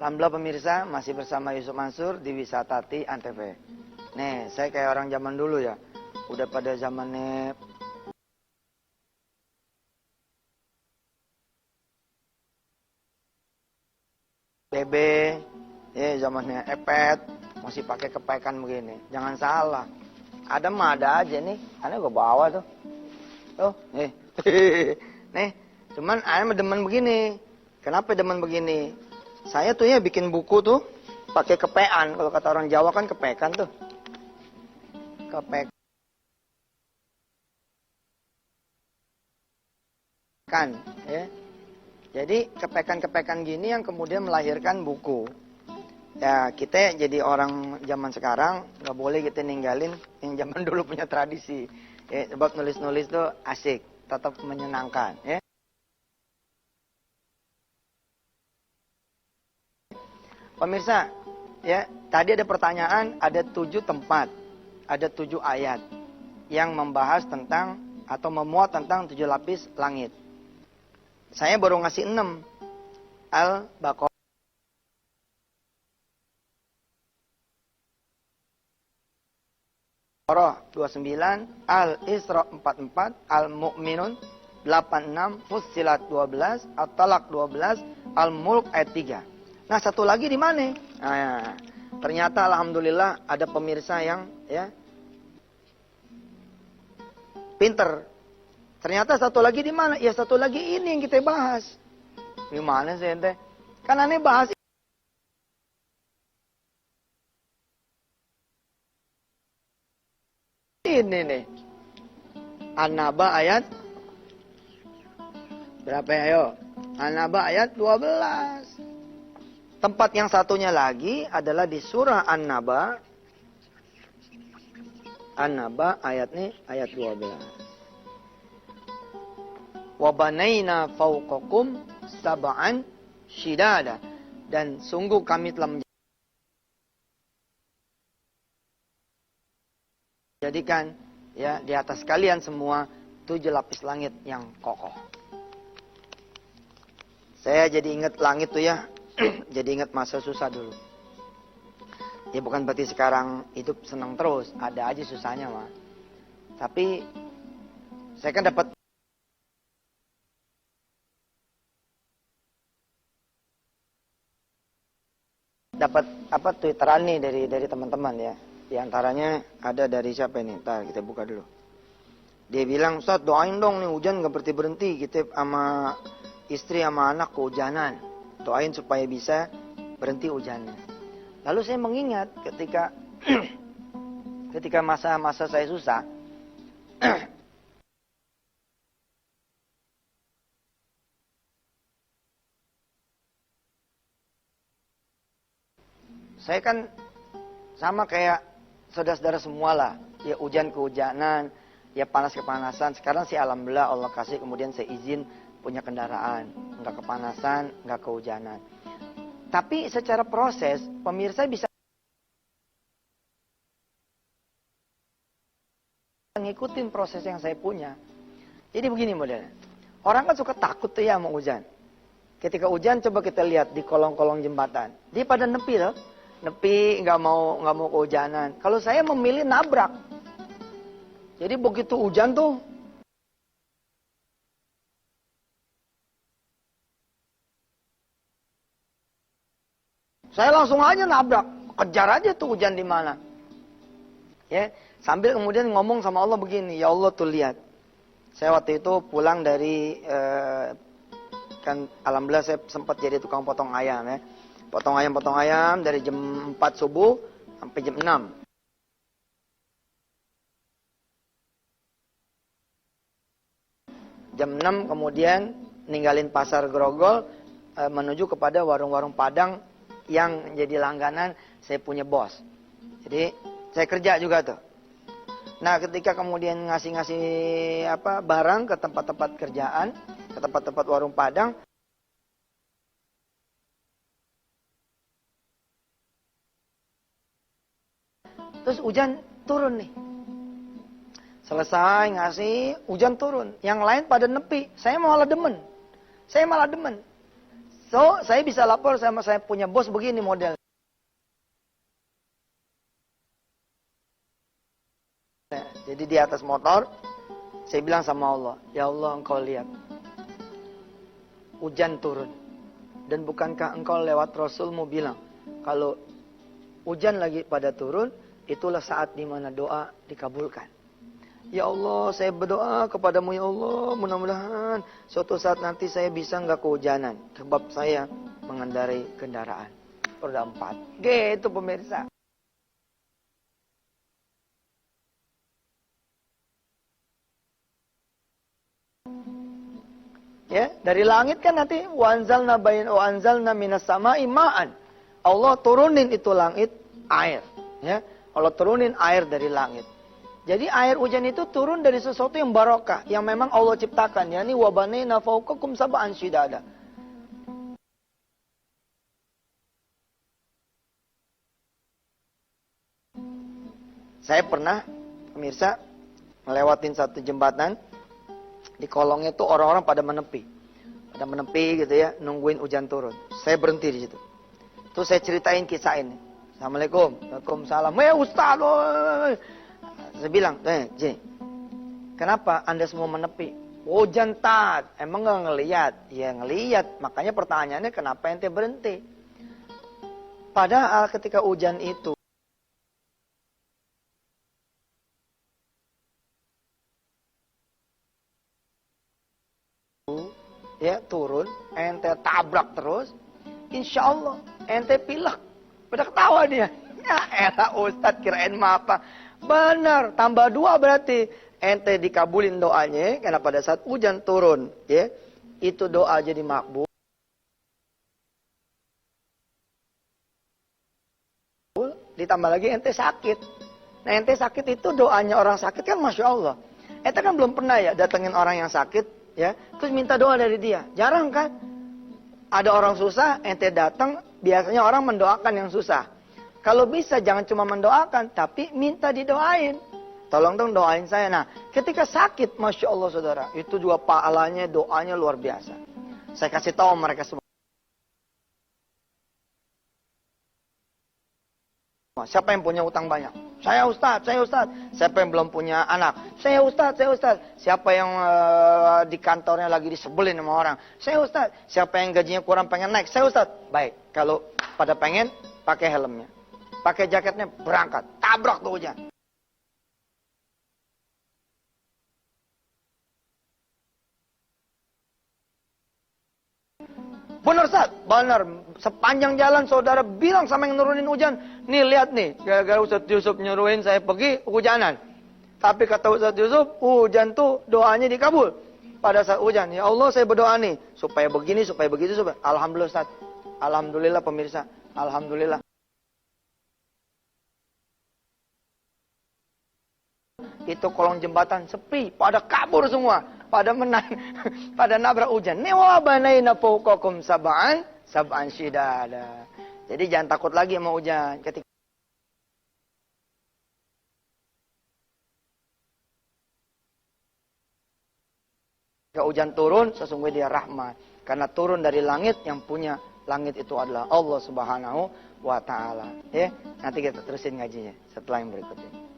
Alhamdulillah pemirsa, masih bersama Yusuf Mansur di Wisatati Antv. Nih, saya kayak orang zaman dulu ya. Udah pada zamannya BB, ya zamannya Epet, masih pakai kepekan begini. Jangan salah. Ada mah ada aja nih. Aneh gue bawa tuh. Tuh, nih. Nih, cuman aneh demen begini. Kenapa demen begini? Saya tuh ya bikin buku tuh pakai kepean. Kalau kata orang Jawa kan kepekan tuh. Kepekan. Ya. Jadi kepekan-kepekan gini yang kemudian melahirkan buku. Ya kita jadi orang zaman sekarang nggak boleh kita ninggalin yang zaman dulu punya tradisi. Ya, sebab nulis-nulis tuh asik, tetap menyenangkan. Ya. Pemirsa, ya tadi ada pertanyaan, ada 7 tempat, ada 7 ayat yang membahas tentang atau memuat tentang 7 lapis langit. Saya baru ngasih 6. Al-Baqarah 29, Al-Isra 44, Al-Mu'minun 86, Fussilat 12, At-Talaq 12, Al-Mulk ayat 3. Nah, satu lagi di mana? Nah, ternyata alhamdulillah ada pemirsa yang ya pinter. Ternyata satu lagi di mana? Ya satu lagi ini yang kita bahas. Di mana sih ente? Kan aneh bahas ini nih. An-Naba ayat berapa ya? Ayo. An-Naba ayat 12. Tempat yang satunya lagi adalah di surah An-Naba. An-Naba ayat 12. Wa banaina fawqakum sab'an shidada. Dan sungguh kami telah menjadikan ya di atas kalian semua 7 lapis langit yang kokoh. Saya jadi ingat langit tuh ya. Jadi ingat masa susah dulu. Ya bukan berarti sekarang hidup senang terus. Ada aja susahnya mah. Tapi saya kan dapat apa twitteran nih dari teman-teman ya. Di antaranya ada dari siapa ini? Ntar kita buka dulu. Dia bilang, "Ustaz, doain dong nih hujan gak berhenti-berhenti. Kita sama istri sama anak kehujanan. Doain supaya bisa berhenti hujannya." Lalu saya mengingat ketika masa-masa saya susah, saya kan sama kayak saudara-saudara semua lah. Ya hujan kehujanan, ya panas kepanasan. Sekarang sih alhamdulillah Allah kasih kemudian saya izin punya kendaraan. Nggak kepanasan, nggak kehujanan. Tapi secara proses, pemirsa bisa ngikutin proses yang saya punya. Jadi begini modelnya. Orang kan suka takut tuh ya mau hujan. Ketika hujan coba kita lihat di kolong-kolong jembatan. Dia pada nepi loh. Nepi nggak mau kehujanan. Kalau saya memilih nabrak. Jadi begitu hujan tuh saya langsung aja nabrak, kejar aja tuh hujan di mana. Ya, sambil kemudian ngomong sama Allah begini, ya Allah tuh lihat. Saya waktu itu pulang dari kan alhamdulillah saya sempat jadi tukang potong ayam ya. Potong ayam dari jam 4 subuh sampai jam 6. Jam 6 kemudian ninggalin pasar Grogol menuju kepada warung-warung Padang yang jadi langganan saya punya bos. Jadi saya kerja juga tuh. Nah ketika kemudian ngasih barang ke tempat-tempat kerjaan, ke tempat-tempat warung Padang, terus hujan turun nih. Selesai ngasih, hujan turun. Yang lain pada nepi. Saya malah demen. So, saya bisa lapor sama saya punya bos begini model. Jadi di atas motor, saya bilang sama Allah, ya Allah engkau lihat, hujan turun. Dan bukankah engkau lewat Rasulmu bilang, kalau hujan lagi pada turun, itulah saat dimana doa dikabulkan. Ya Allah, saya berdoa kepadamu ya Allah, mudah-mudahan suatu saat nanti saya bisa nggak kehujanan. Sebab saya mengendarai kendaraan. Roda 4. Gitu pemirsa. Ya, dari langit kan nanti wa anzalna minas sama'i ma'an. Allah turunin itu langit air, ya. Allah turunin air dari langit. Jadi air hujan itu turun dari sesuatu yang barokah, yang memang Allah ciptakan, yakni wa banaina fawqakum sab'an shidada. Saya pernah, pemirsa, melewatin satu jembatan. Di kolongnya tuh orang-orang pada menepi. Pada menepi gitu ya, nungguin hujan turun. Saya berhenti di situ. Terus saya ceritain kisah ini. Assalamualaikum. Waalaikumsalam. Ustaz. Saya bilang, Ji, kenapa Anda semua menepi? Hujan tat. Emang nggak ngelihat? Ya ngelihat. Makanya pertanyaannya kenapa ente berhenti? Padahal ketika hujan itu ya turun, ente tabrak terus, insya Allah ente pilek. Udah ketawa dia. Ya elah Ustadz, kirain mah apa? Benar, tambah 2 berarti ente dikabulin doanya, karena pada saat hujan turun, ya itu doa jadi makbul. Ditambah lagi ente sakit. Nah ente sakit itu doanya orang sakit kan Masya Allah. Ente kan belum pernah ya datengin orang yang sakit, ya, terus minta doa dari dia. Jarang kan? Ada orang susah, ente datang, biasanya orang mendoakan yang susah. Kalau bisa jangan cuma mendoakan, tapi minta didoain. Tolong dong doain saya. Nah, ketika sakit, Masya Allah saudara, itu juga pahalanya, doanya luar biasa. Saya kasih tahu mereka semua. Siapa yang punya utang banyak? Saya Ustaz, saya Ustaz. Siapa yang belum punya anak? Saya Ustaz, saya Ustaz. Siapa yang di kantornya lagi disebelin sama orang? Saya Ustaz. Siapa yang gajinya kurang pengen naik? Saya Ustaz. Baik, kalau pada pengen, pakai helmnya. Pakai jaketnya, berangkat. Tabrak tuh hujan. Benar Ustaz, benar. Sepanjang jalan saudara bilang sama yang nurunin hujan, nih lihat nih, gara-gara Ustaz Yusuf nyuruhin saya pergi hujanan. Tapi kata Ustaz Yusuf, hujan tuh doanya dikabul. Pada saat hujan, ya Allah saya berdoa nih, supaya begini, supaya begitu, supaya. Alhamdulillah Ustaz. Alhamdulillah pemirsa. Alhamdulillah. Itu kolong jembatan sepi, pada kabur semua, pada menang, pada nabrak hujan. Ni wa banaina fawqakum sab'an shidada. Jadi jangan takut lagi sama hujan. Ketika hujan turun, sesungguhnya dia rahmat. Karena turun dari langit, yang punya langit itu adalah Allah Subhanahu wa Ta'ala. Ya, nanti kita terusin ngajinya setelah yang berikut ini.